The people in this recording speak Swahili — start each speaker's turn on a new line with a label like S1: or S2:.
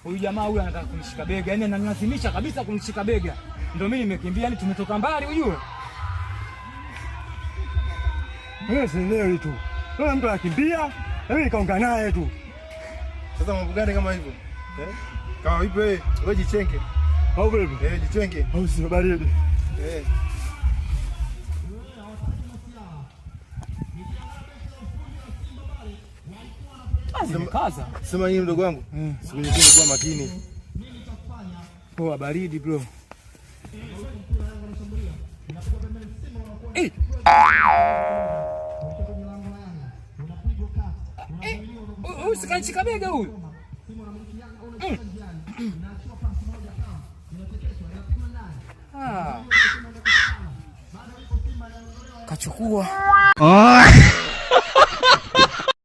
S1: Huyu jamaa huyu anataka kunishika bega, yani ananilazimisha kabisa kunishika bega. Ndio mimi nimekimbia, yani tumetoka mbali ujue.
S2: Wewe sielewi tu. Wewe mtu akimbia, na mimi nikaongea naye tu.
S3: Sasa mambo gani kama hivyo? Kama vipi wewe jichenge.
S2: Au vipi?
S3: Jichenge.
S2: Au si baridi.
S1: Kaza.
S3: Sema nini mdogo wangu? Siku nyingine kuwa makini.
S1: Poa baridi bro. Huyu sikanichika bega huyu. Kachukua.